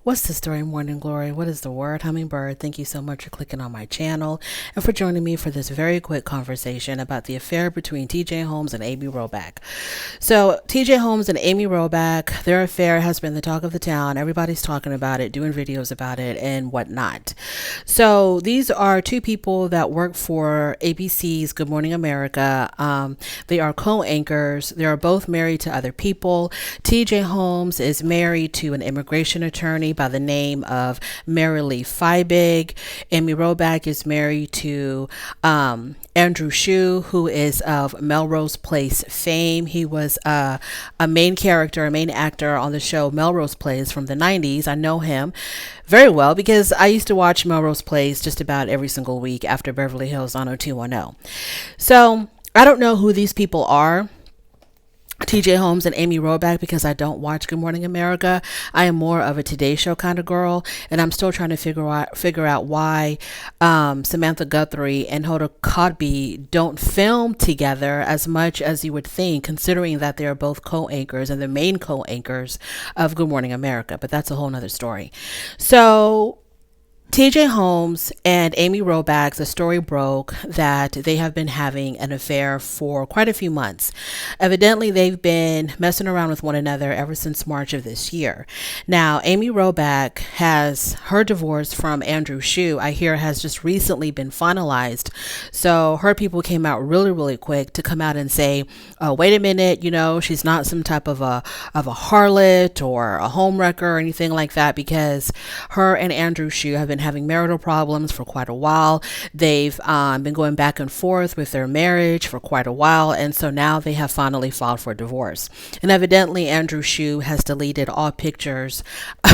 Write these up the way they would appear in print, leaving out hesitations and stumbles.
What's the story, Morning Glory? What is the word, Hummingbird? Thank you so much for clicking on my channel and for joining me for this very quick conversation about the affair between tjholmes and Amy Robach. So, tjholmes and Amy Robach, their affair has been the talk of the town. Everybody's talking about it, doing videos about it, and whatnot. So, these are two people that work for ABC's Good Morning America. They are co-anchors. They are both married to other people. tjholmes is married to an immigration attorney by the name of Marital. Amy Robach is married to Andrew Shue, who is of Melrose Place fame. He was a main character, a main actor on the show Melrose Place from the 90s. I know him very well because I used to watch Melrose Place just about every single week after Beverly Hills 90210. So I don't know who these people are, tjholmes and Amy Robach, because I don't watch Good Morning America. I am more of a Today Show kind of girl, and I'm still trying to figure out why Samantha Guthrie and Hoda Kotb don't film together as much as you would think, considering that they are both co-anchors and the main co-anchors of Good Morning America. But that's a whole nother story. So tjholmes and Amy Robach, the story broke that they have been having an affair for quite a few months. Evidently, they've been messing around with one another ever since March of this year. Now, Amy Robach has her divorce from Andrew Shue, I hear, has just recently been finalized. So her people came out really quick to come out and say, oh, wait a minute, she's not some type of a harlot or a homewrecker or anything like that, because her and Andrew Shue have been having marital problems for quite a while. They've been going back and forth with their marriage for quite a while, and so now they have finally filed for divorce. And evidently Andrew Shue has deleted all pictures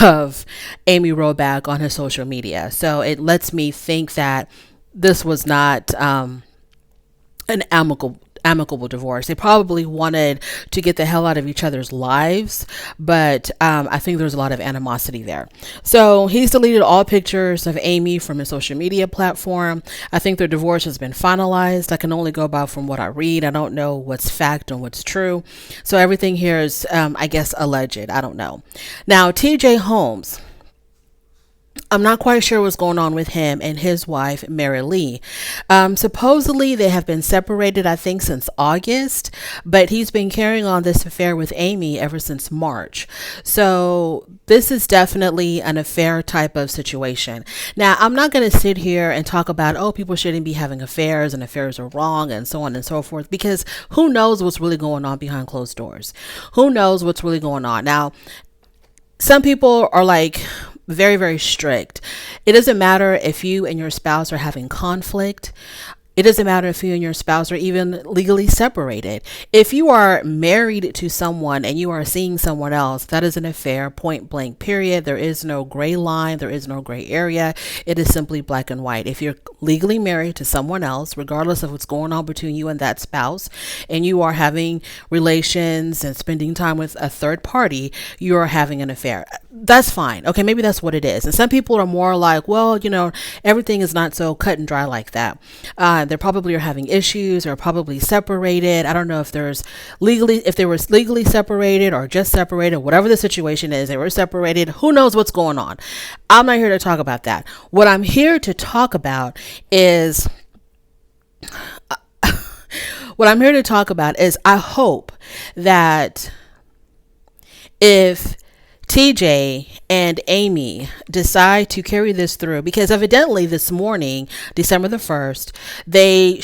of Amy Robach on his social media. So it lets me think that this was not an amicable divorce. They probably wanted to get the hell out of each other's lives, but I think there's a lot of animosity there. So he's deleted all pictures of Amy from his social media platform. I think their divorce has been finalized. I can only go about from what I read. I don't know what's fact and what's true. So everything here is, I guess, alleged. I don't know. Now, tjholmes, I'm not quite sure what's going on with him and his wife, Marital. Supposedly, they have been separated, I think, since August, but he's been carrying on this affair with Amy ever since March. So this is definitely an affair type of situation. Now, I'm not going to sit here and talk about, oh, people shouldn't be having affairs and affairs are wrong and so on and so forth, because who knows what's really going on behind closed doors? Who knows what's really going on? Now, some people are like very strict. It doesn't matter if you and your spouse are having conflict. It doesn't matter if you and your spouse are even legally separated. If you are married to someone and you are seeing someone else, that is an affair, point blank, period. There is no gray line. There is no gray area. It is simply black and white. If you're legally married to someone else, regardless of what's going on between you and that spouse, and you are having relations and spending time with a third party, you are having an affair. That's fine. Okay, maybe that's what it is. And some people are more like, well, everything is not so cut and dry like that. They probably are having issues or probably separated. I don't know if they were legally separated or just separated, whatever the situation is, they were separated. Who knows what's going on? I'm not here to talk about that. What I'm here to talk about is I hope that if TJ and Amy decide to carry this through, because evidently this morning, December the 1st, they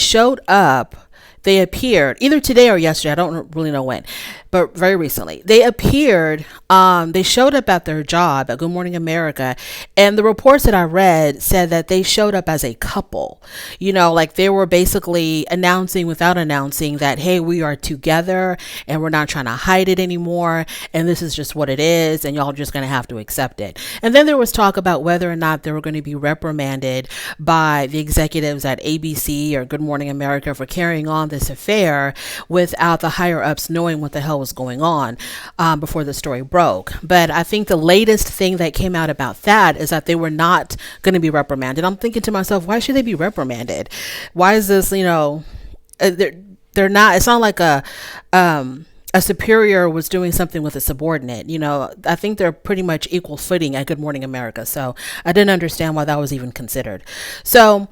appeared either today or yesterday. I don't really know when, but very recently they appeared. They showed up at their job at Good Morning America, and the reports that I read said that they showed up as a couple. Like they were basically announcing without announcing that, hey, we are together and we're not trying to hide it anymore, and this is just what it is, and y'all are just going to have to accept it. And then there was talk about whether or not they were going to be reprimanded by the executives at ABC or Good Morning America for carrying on this affair without the higher ups knowing what the hell was going on before the story broke. But I think the latest thing that came out about that is that they were not going to be reprimanded. I'm thinking to myself, why should they be reprimanded? Why is this, they're not, it's not like a a superior was doing something with a subordinate. I think they're pretty much equal footing at Good Morning America. So I didn't understand why that was even considered. So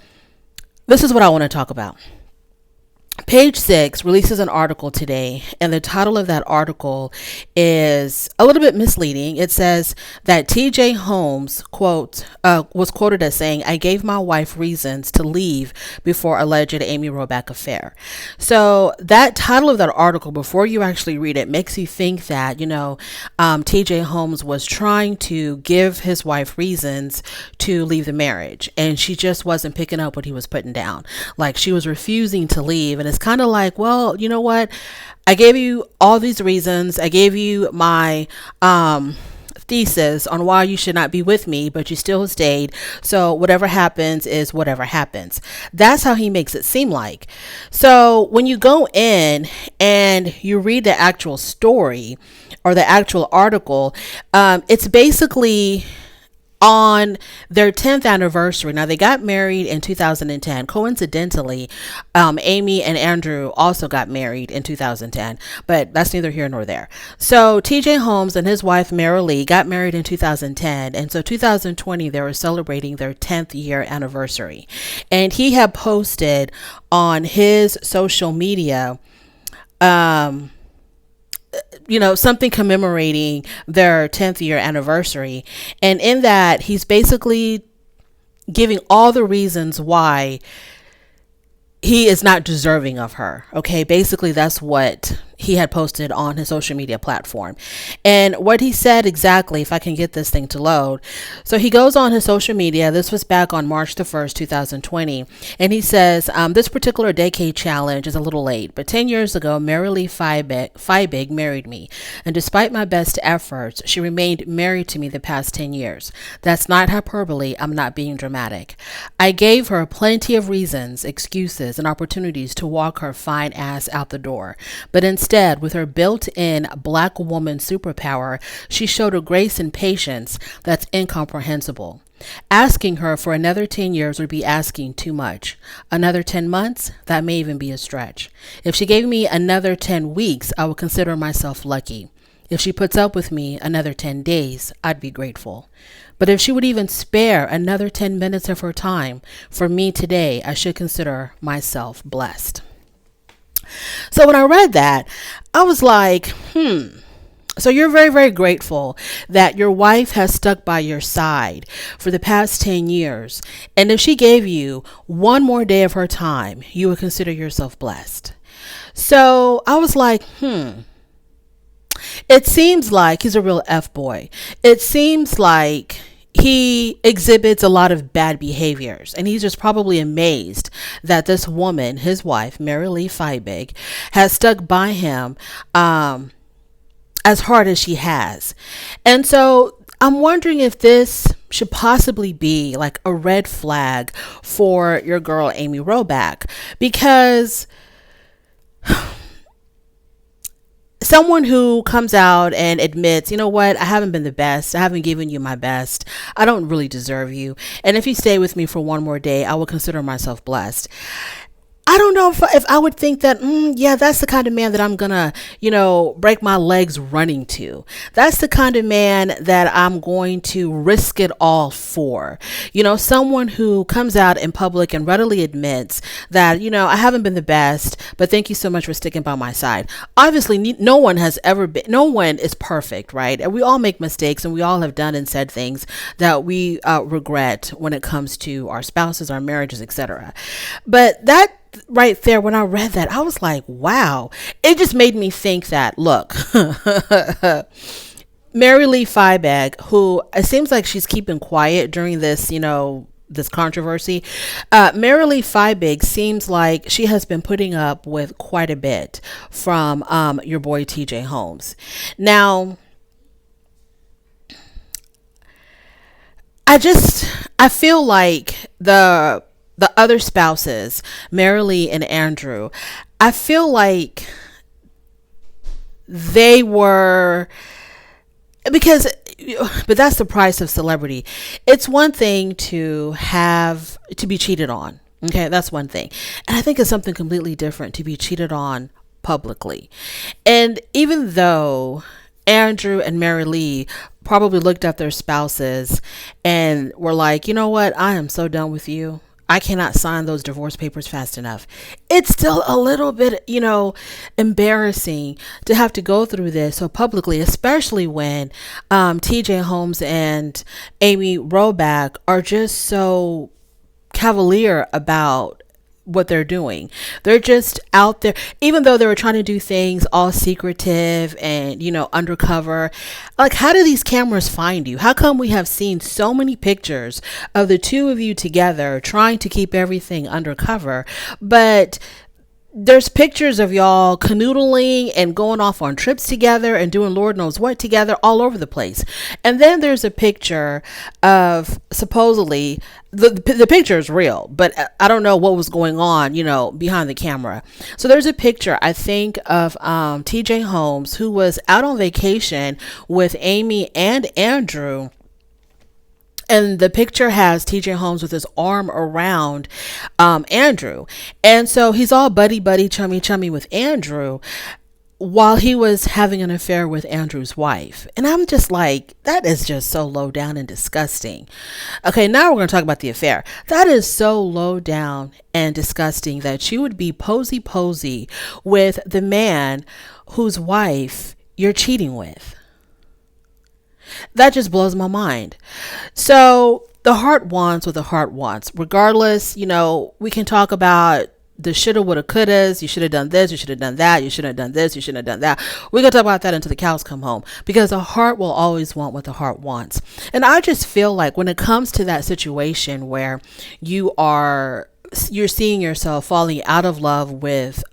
this is what I want to talk about. Page Six releases an article today, and the title of that article is a little bit misleading. It says that TJ Holmes was quoted as saying, "I gave my wife reasons to leave before alleged amyrobach affair." So that title of that article, before you actually read it, makes you think that TJ Holmes was trying to give his wife reasons to leave the marriage, and she just wasn't picking up what he was putting down. Like, she was refusing to leave. And it's kind of like, well, you know what? I gave you all these reasons. I gave you my thesis on why you should not be with me, but you still stayed. So whatever happens is whatever happens. That's how he makes it seem like. So when you go in and you read the actual story or the actual article, it's basically on their 10th anniversary. Now, they got married in 2010. Coincidentally, Amy and Andrew also got married in 2010, but that's neither here nor there. So TJ Holmes and his wife Marital got married in 2010, and so 2020 they were celebrating their 10th year anniversary. And he had posted on his social media something commemorating their 10th year anniversary. And in that, he's basically giving all the reasons why he is not deserving of her. Okay, basically that's what he had posted on his social media platform. And what he said exactly, if I can get this thing to load. So he goes on his social media. This was back on March the 1st, 2020. And he says, this particular decade challenge is a little late, but 10 years ago, Marital Fiebig married me. And despite my best efforts, she remained married to me the past 10 years. That's not hyperbole. I'm not being dramatic. I gave her plenty of reasons, excuses, and opportunities to walk her fine ass out the door. But instead, with her built-in black woman superpower, she showed a grace and patience that's incomprehensible. Asking her for another 10 years would be asking too much. Another 10 months? That may even be a stretch. If she gave me another 10 weeks, I would consider myself lucky. If she puts up with me another 10 days, I'd be grateful. But if she would even spare another 10 minutes of her time for me today, I should consider myself blessed. So when I read that, I was like, So you're very, very grateful that your wife has stuck by your side for the past 10 years. And if she gave you one more day of her time, you would consider yourself blessed. So I was like, It seems like he's a real F-boy. It seems like he exhibits a lot of bad behaviors, and he's just probably amazed that this woman, his wife, Marital Fiebig, has stuck by him as hard as she has. And so I'm wondering if this should possibly be like a red flag for your girl, Amy Robach, because someone who comes out and admits, you know what, I haven't been the best. I haven't given you my best. I don't really deserve you. And if you stay with me for one more day, I will consider myself blessed. I don't know if I would think that, that's the kind of man that I'm going to, break my legs running to. That's the kind of man that I'm going to risk it all for. Someone who comes out in public and readily admits that, I haven't been the best, but thank you so much for sticking by my side. Obviously, no one is perfect, right? And we all make mistakes, and we all have done and said things that we regret when it comes to our spouses, our marriages, etc. But that right there, when I read that, I was like, wow. It just made me think that, look, Marital Fiebig, who it seems like she's keeping quiet during this, this controversy. Marital Fiebig seems like she has been putting up with quite a bit from your boy TJ Holmes. Now, I feel like the other spouses, Marital and Andrew, I feel like they were, but that's the price of celebrity. It's one thing to be cheated on. Okay, that's one thing. And I think it's something completely different to be cheated on publicly. And even though Andrew and Mary Lee probably looked at their spouses and were like, you know what, I am so done with you, I cannot sign those divorce papers fast enough. It's still a little bit, embarrassing to have to go through this so publicly, especially when TJ Holmes and Amy Robach are just so cavalier about what they're doing. They're just out there, even though they were trying to do things all secretive and, undercover. Like, how do these cameras find you? How come we have seen so many pictures of the two of you together trying to keep everything undercover, but there's pictures of y'all canoodling and going off on trips together and doing Lord knows what together all over the place. And then there's a picture of supposedly the picture is real, but I don't know what was going on, behind the camera. So there's a picture, I think, of TJ Holmes, who was out on vacation with Amy and Andrew. And the picture has TJ Holmes with his arm around Andrew. And so he's all buddy, chummy with Andrew while he was having an affair with Andrew's wife. And I'm just like, that is just so low down and disgusting. Okay, now we're going to talk about the affair. That is so low down and disgusting that you would be posy with the man whose wife you're cheating with. That just blows my mind. So the heart wants what the heart wants. Regardless, we can talk about the shoulda, woulda, couldas. You should have done this. You should have done that. You should have done this. You shouldn't have done that. We're going to talk about that until the cows come home, because the heart will always want what the heart wants. And I just feel like when it comes to that situation where you're seeing yourself falling out of love with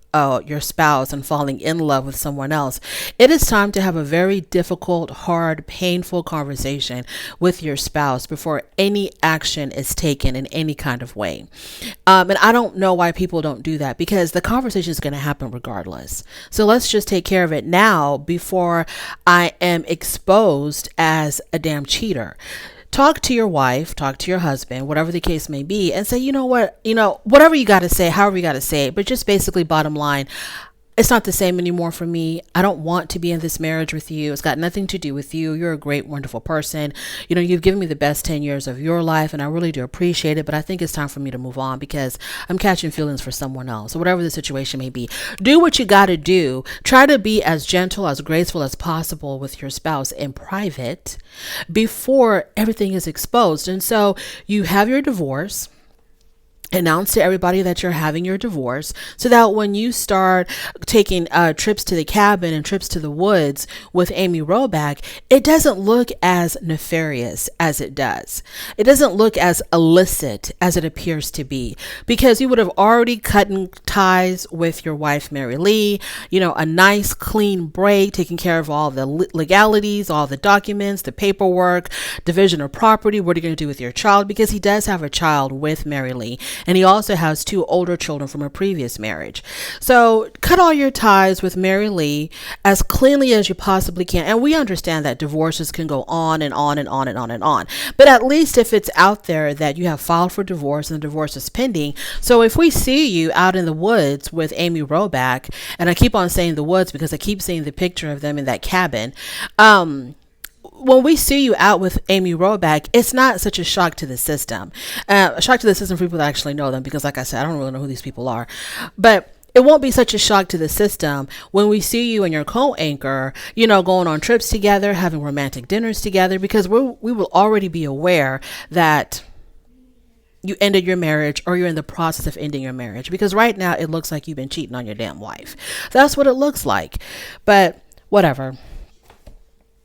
your spouse and falling in love with someone else, it is time to have a very difficult, hard, painful conversation with your spouse before any action is taken in any kind of way. And I don't know why people don't do that, because the conversation is going to happen regardless. So let's just take care of it now before I am exposed as a damn cheater. Talk to your wife, talk to your husband, whatever the case may be, and say, whatever you got to say, however you got to say it, but just basically bottom line, it's not the same anymore for me. I don't want to be in this marriage with you. It's got nothing to do with you. You're a great, wonderful person. You've given me the best 10 years of your life, and I really do appreciate it, but I think it's time for me to move on because I'm catching feelings for someone else. So whatever the situation may be, do what you got to do. Try to be as gentle, as graceful as possible with your spouse in private before everything is exposed. And so you have your divorce. Announce to everybody that you're having your divorce, so that when you start taking trips to the cabin and trips to the woods with Amy Robach, it doesn't look as nefarious as it does. It doesn't look as illicit as it appears to be, because you would have already cut ties with your wife, Mary Lee, a nice clean break, taking care of all the legalities, all the documents, the paperwork, division of property. What are you going to do with your child? Because he does have a child with Mary Lee. And he also has 2 older children from a previous marriage. So cut all your ties with Mary Lee as cleanly as you possibly can. And we understand that divorces can go on and on and on and on and on. But at least if it's out there that you have filed for divorce and the divorce is pending. So if we see you out in the woods with Amy Robach, and I keep on saying the woods because I keep seeing the picture of them in that cabin, when we see you out with Amy Robach, it's not such a shock to the system. A shock to the system for people that actually know them, because like I said, I don't really know who these people are. But it won't be such a shock to the system when we see you and your co-anchor, going on trips together, having romantic dinners together, because we will already be aware that you ended your marriage, or you're in the process of ending your marriage, because right now it looks like you've been cheating on your damn wife. That's what it looks like. But whatever.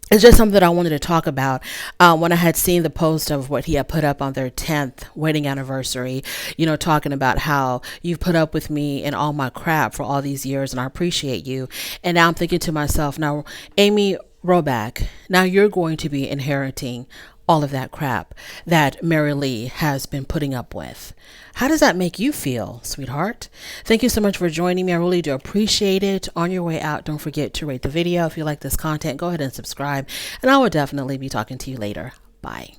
It's just something that I wanted to talk about when I had seen the post of what he had put up on their 10th wedding anniversary, talking about how you've put up with me and all my crap for all these years, and I appreciate you. And now I'm thinking to myself, now, Amy Robach, now you're going to be inheriting all of that crap that Mary Lee has been putting up with. How does that make you feel, sweetheart? Thank you so much for joining me. I really do appreciate it. On your way out, don't forget to rate the video. If you like this content, go ahead and subscribe, and I will definitely be talking to you later. Bye.